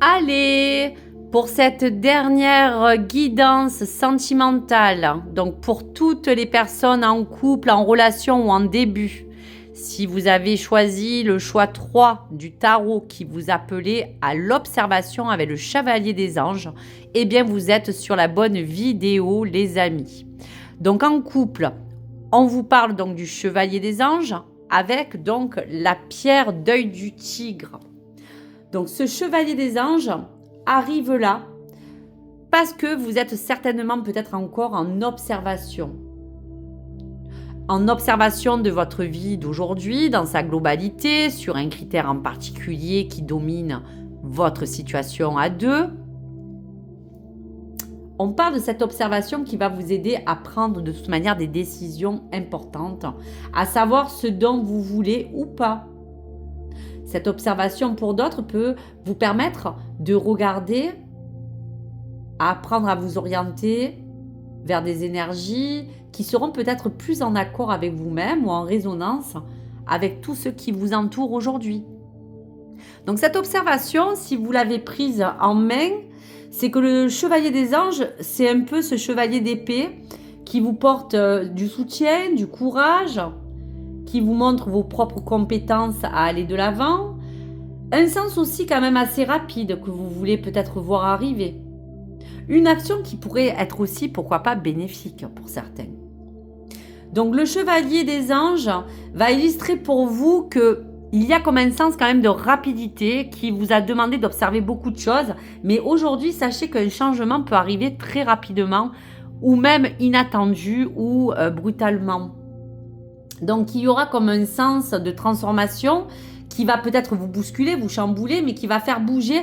Allez, pour cette dernière guidance sentimentale, donc pour toutes les personnes en couple, en relation ou en début, si vous avez choisi le choix 3 du tarot qui vous appelait à l'observation avec le chevalier des anges, eh bien vous êtes sur la bonne vidéo les amis. Donc en couple, on vous parle donc du chevalier des anges avec donc la pierre d'œil du tigre. Donc ce chevalier des anges arrive là parce que vous êtes certainement peut-être encore en observation. En observation de votre vie d'aujourd'hui, dans sa globalité, sur un critère en particulier qui domine votre situation à deux. On parle de cette observation qui va vous aider à prendre de toute manière des décisions importantes, à savoir ce dont vous voulez ou pas. Cette observation pour d'autres peut vous permettre de regarder, à apprendre à vous orienter vers des énergies qui seront peut-être plus en accord avec vous-même ou en résonance avec tout ce qui vous entoure aujourd'hui. Donc cette observation, si vous l'avez prise en main, c'est que le chevalier des anges, c'est un peu ce chevalier d'épée qui vous porte du soutien, du courage, qui vous montre vos propres compétences à aller de l'avant. Un sens aussi quand même assez rapide que vous voulez peut-être voir arriver. Une action qui pourrait être aussi, pourquoi pas, bénéfique pour certains. Donc le chevalier des anges va illustrer pour vous qu'il y a comme un sens quand même de rapidité qui vous a demandé d'observer beaucoup de choses. Mais aujourd'hui, sachez qu'un changement peut arriver très rapidement ou même inattendu ou brutalement. Donc il y aura comme un sens de transformation qui va peut-être vous bousculer, vous chambouler, mais qui va faire bouger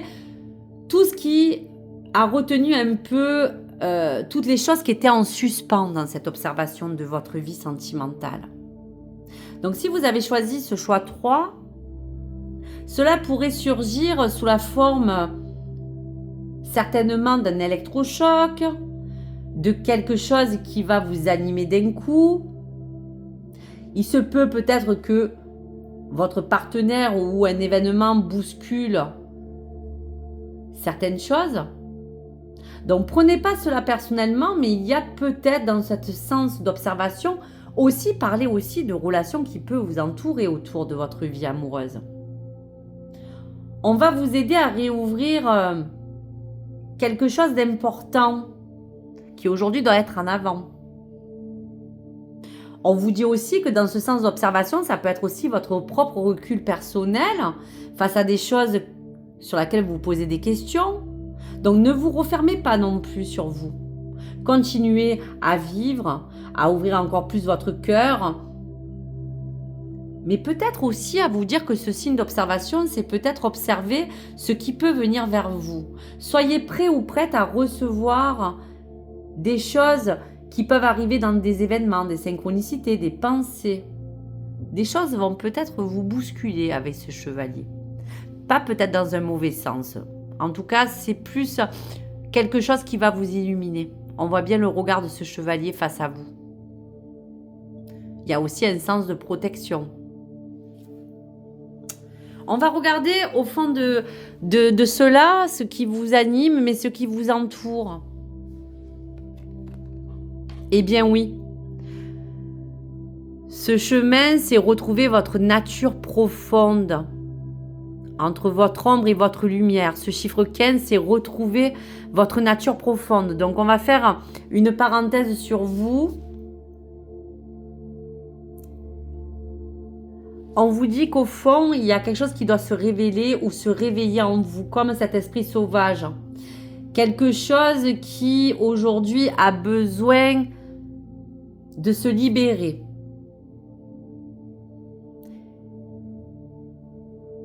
tout ce qui a retenu un peu toutes les choses qui étaient en suspens dans cette observation de votre vie sentimentale. Donc si vous avez choisi ce choix 3, cela pourrait surgir sous la forme certainement d'un électrochoc, de quelque chose qui va vous animer d'un coup. Il se peut peut-être que votre partenaire ou un événement bouscule certaines choses. Donc prenez pas cela personnellement, mais il y a peut-être dans ce sens d'observation aussi parler aussi de relations qui peuvent vous entourer autour de votre vie amoureuse. On va vous aider à réouvrir quelque chose d'important qui aujourd'hui doit être en avant. On vous dit aussi que dans ce sens d'observation, ça peut être aussi votre propre recul personnel face à des choses sur lesquelles vous posez des questions. Donc ne vous refermez pas non plus sur vous. Continuez à vivre, à ouvrir encore plus votre cœur. Mais peut-être aussi à vous dire que ce signe d'observation, c'est peut-être observer ce qui peut venir vers vous. Soyez prêts ou prêtes à recevoir des choses qui peuvent arriver dans des événements, des synchronicités, des pensées. Des choses vont peut-être vous bousculer avec ce chevalier. Pas peut-être dans un mauvais sens. En tout cas, c'est plus quelque chose qui va vous illuminer. On voit bien le regard de ce chevalier face à vous. Il y a aussi un sens de protection. On va regarder au fond de cela, ce qui vous anime, mais ce qui vous entoure. Eh bien oui. Ce chemin, c'est retrouver votre nature profonde. Entre votre ombre et votre lumière. Ce chiffre 15, c'est retrouver votre nature profonde. Donc, on va faire une parenthèse sur vous. On vous dit qu'au fond, il y a quelque chose qui doit se révéler ou se réveiller en vous, comme cet esprit sauvage. Quelque chose qui, aujourd'hui, a besoin de se libérer.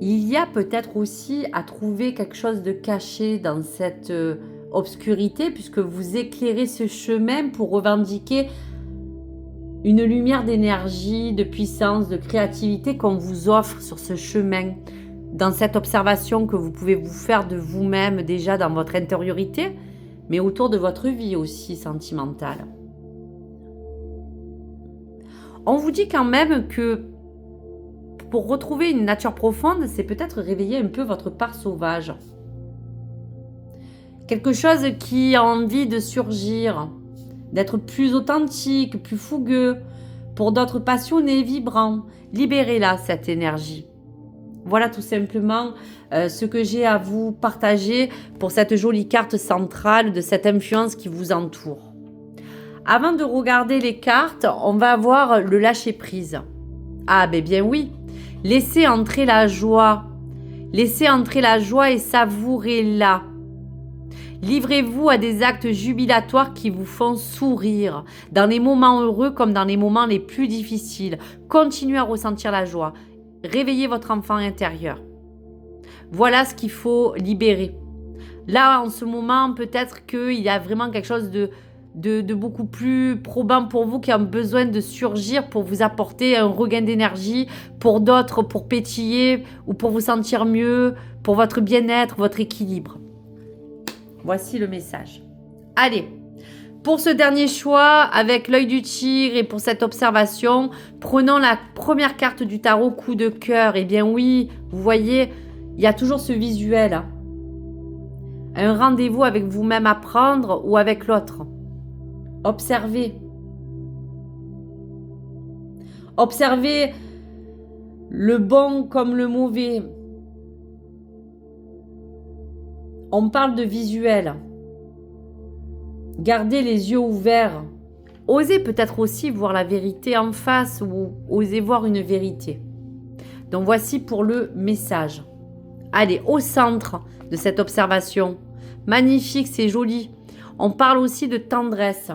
Il y a peut-être aussi à trouver quelque chose de caché dans cette obscurité, puisque vous éclairez ce chemin pour revendiquer une lumière d'énergie, de puissance, de créativité qu'on vous offre sur ce chemin, dans cette observation que vous pouvez vous faire de vous-même déjà dans votre intériorité, mais autour de votre vie aussi sentimentale. On vous dit quand même que pour retrouver une nature profonde, c'est peut-être réveiller un peu votre part sauvage. Quelque chose qui a envie de surgir, d'être plus authentique, plus fougueux. Pour d'autres passionnés, vibrants. Libérez-la, cette énergie. Voilà tout simplement ce que j'ai à vous partager pour cette jolie carte centrale de cette influence qui vous entoure. Avant de regarder les cartes, on va voir le lâcher-prise. Ah ben bien oui, laissez entrer la joie. Laissez entrer la joie et savourez-la. Livrez-vous à des actes jubilatoires qui vous font sourire, dans les moments heureux comme dans les moments les plus difficiles. Continuez à ressentir la joie. Réveillez votre enfant intérieur. Voilà ce qu'il faut libérer. Là, en ce moment, peut-être qu'il y a vraiment quelque chose de beaucoup plus probant pour vous qui a besoin de surgir pour vous apporter un regain d'énergie, pour d'autres, pour pétiller ou pour vous sentir mieux, pour votre bien-être, votre équilibre. Voici le message. Allez, pour ce dernier choix, avec l'œil du tigre et pour cette observation, prenons la première carte du tarot, coup de cœur. Eh bien oui, vous voyez, il y a toujours ce visuel. Hein. Un rendez-vous avec vous-même à prendre ou avec l'autre. Observez. Observez le bon comme le mauvais. On parle de visuel. Gardez les yeux ouverts. Osez peut-être aussi voir la vérité en face ou osez voir une vérité. Donc voici pour le message. Allez, au centre de cette observation. Magnifique, c'est joli. On parle aussi de tendresse.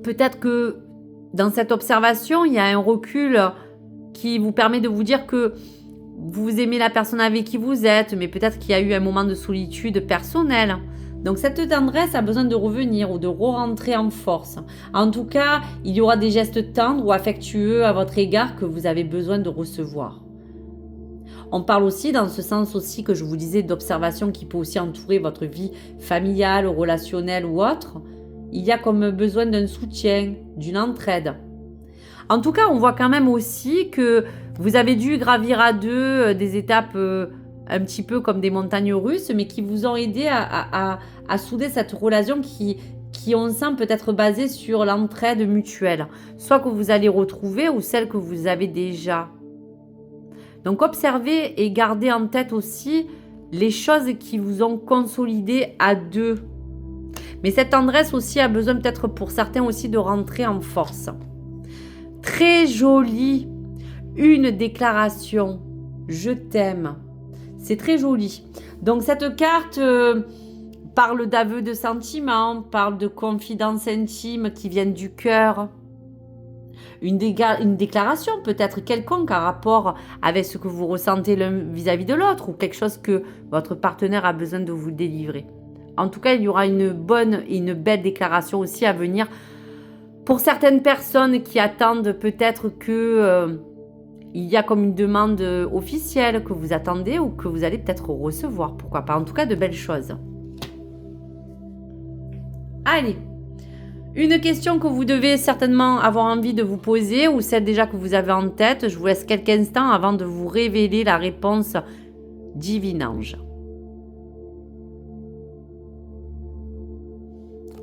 Peut-être que dans cette observation, il y a un recul qui vous permet de vous dire que vous aimez la personne avec qui vous êtes, mais peut-être qu'il y a eu un moment de solitude personnelle. Donc cette tendresse a besoin de revenir ou de re-rentrer en force. En tout cas, il y aura des gestes tendres ou affectueux à votre égard que vous avez besoin de recevoir. On parle aussi dans ce sens aussi que je vous disais d'observation qui peut aussi entourer votre vie familiale, relationnelle ou autre. Il y a comme besoin d'un soutien, d'une entraide. En tout cas, on voit quand même aussi que vous avez dû gravir à deux des étapes un petit peu comme des montagnes russes, mais qui vous ont aidé à souder cette relation qui on sent peut-être basée sur l'entraide mutuelle, soit que vous allez retrouver ou celle que vous avez déjà. Donc observez et gardez en tête aussi les choses qui vous ont consolidé à deux. Mais cette tendresse aussi a besoin peut-être pour certains aussi de rentrer en force. Très jolie, une déclaration, je t'aime. C'est très joli. Donc cette carte parle d'aveu de sentiments, parle de confidences intimes qui viennent du cœur. Une déclaration peut-être quelconque en rapport avec ce que vous ressentez l'un vis-à-vis de l'autre ou quelque chose que votre partenaire a besoin de vous délivrer. En tout cas, il y aura une bonne et une belle déclaration aussi à venir pour certaines personnes qui attendent peut-être que il y a comme une demande officielle que vous attendez ou que vous allez peut-être recevoir. Pourquoi pas? En tout cas, de belles choses. Allez, une question que vous devez certainement avoir envie de vous poser ou celle déjà que vous avez en tête. Je vous laisse quelques instants avant de vous révéler la réponse divine ange.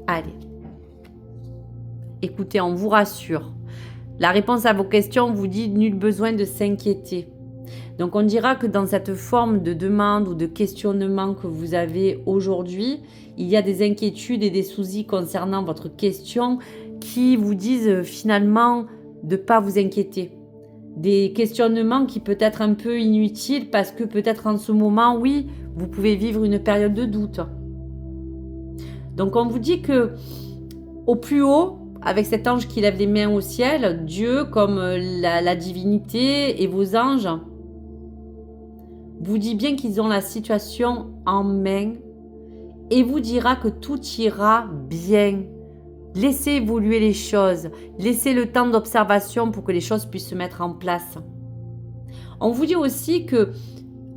Allez. Écoutez, on vous rassure. La réponse à vos questions vous dit nul besoin de s'inquiéter. Donc on dira que dans cette forme de demande ou de questionnement que vous avez aujourd'hui, il y a des inquiétudes et des soucis concernant votre question qui vous disent finalement de ne pas vous inquiéter. Des questionnements qui peuvent être un peu inutiles parce que peut-être en ce moment, oui, vous pouvez vivre une période de doute. Donc on vous dit que au plus haut, avec cet ange qui lève les mains au ciel, Dieu comme la divinité et vos anges, vous dit bien qu'ils ont la situation en main et vous dira que tout ira bien. Laissez évoluer les choses, laissez le temps d'observation pour que les choses puissent se mettre en place. On vous dit aussi que,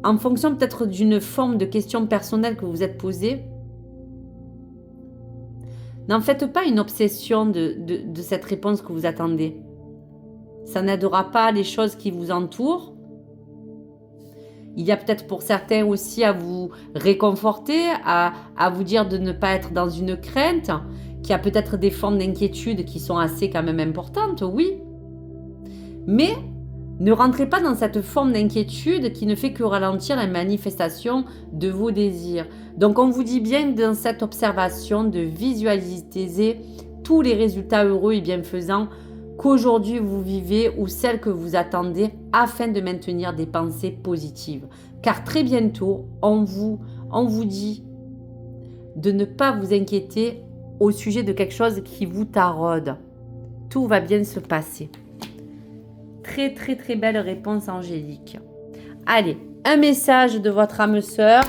en fonction peut-être d'une forme de question personnelle que vous êtes posée, n'en faites pas une obsession de cette réponse que vous attendez. Ça n'aidera pas les choses qui vous entourent. Il y a peut-être pour certains aussi à vous réconforter, à vous dire de ne pas être dans une crainte, qu'il y a peut-être des formes d'inquiétude qui sont assez quand même importantes, oui. Mais ne rentrez pas dans cette forme d'inquiétude qui ne fait que ralentir la manifestation de vos désirs. Donc on vous dit bien dans cette observation de visualiser tous les résultats heureux et bienfaisants qu'aujourd'hui vous vivez ou celles que vous attendez afin de maintenir des pensées positives. Car très bientôt, on vous dit de ne pas vous inquiéter au sujet de quelque chose qui vous taraude. Tout va bien se passer. Très très très belle réponse angélique. Allez, un message de votre âme sœur,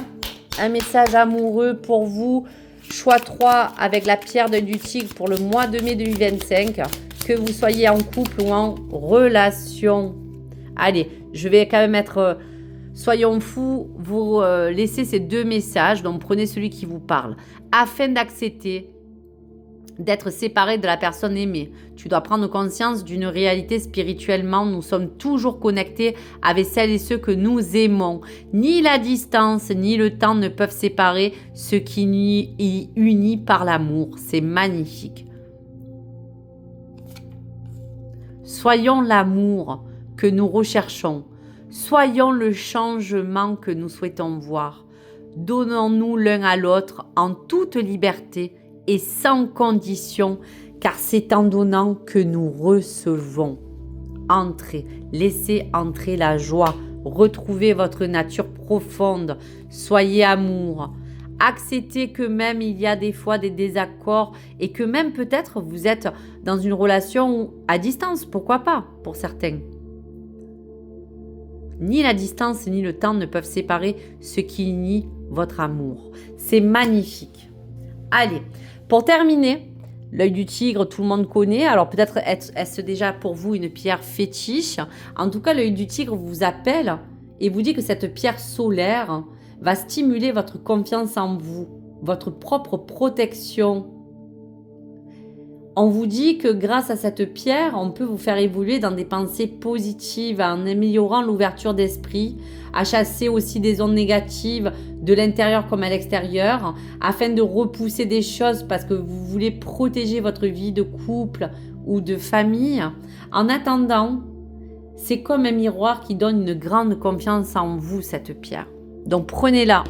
un message amoureux pour vous. Choix 3 avec la pierre de du tigre pour le mois de mai 2025. Que vous soyez en couple ou en relation. Allez, je vais quand même être, soyons fous, vous laisser ces 2 messages. Donc prenez celui qui vous parle. Afin d'accepter d'être séparé de la personne aimée, tu dois prendre conscience d'une réalité spirituellement. Nous sommes toujours connectés avec celles et ceux que nous aimons. Ni la distance, ni le temps ne peuvent séparer ce qui est uni par l'amour. C'est magnifique. Soyons l'amour que nous recherchons. Soyons le changement que nous souhaitons voir. Donnons-nous l'un à l'autre en toute liberté et sans condition, car c'est en donnant que nous recevons. Entrez, laissez entrer la joie. Retrouvez votre nature profonde. Soyez amour. Acceptez que même il y a des fois des désaccords et que même peut-être vous êtes dans une relation à distance, pourquoi pas pour certains. Ni la distance ni le temps ne peuvent séparer ce qui unit votre amour. C'est magnifique. Allez, pour terminer, l'œil du tigre, tout le monde connaît. Alors peut-être est-ce déjà pour vous une pierre fétiche. En tout cas, l'œil du tigre vous appelle et vous dit que cette pierre solaire va stimuler votre confiance en vous, votre propre protection. On vous dit que grâce à cette pierre, on peut vous faire évoluer dans des pensées positives, en améliorant l'ouverture d'esprit, à chasser aussi des ondes négatives de l'intérieur comme à l'extérieur, afin de repousser des choses parce que vous voulez protéger votre vie de couple ou de famille. En attendant, c'est comme un miroir qui donne une grande confiance en vous, cette pierre. Donc prenez-la.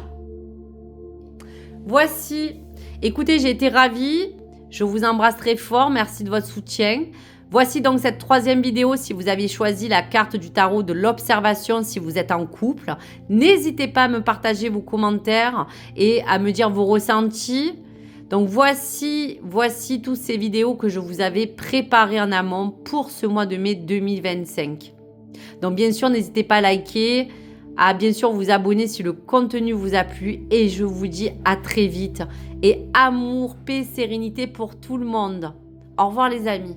Voici. Écoutez, j'ai été ravie. Je vous embrasse très fort. Merci de votre soutien. Voici donc cette 3e vidéo si vous avez choisi la carte du tarot de l'observation si vous êtes en couple. N'hésitez pas à me partager vos commentaires et à me dire vos ressentis. Donc voici toutes ces vidéos que je vous avais préparées en amont pour ce mois de mai 2025. Donc bien sûr, n'hésitez pas à liker, à bien sûr vous abonner si le contenu vous a plu et je vous dis à très vite et amour, paix, sérénité pour tout le monde. Au revoir les amis.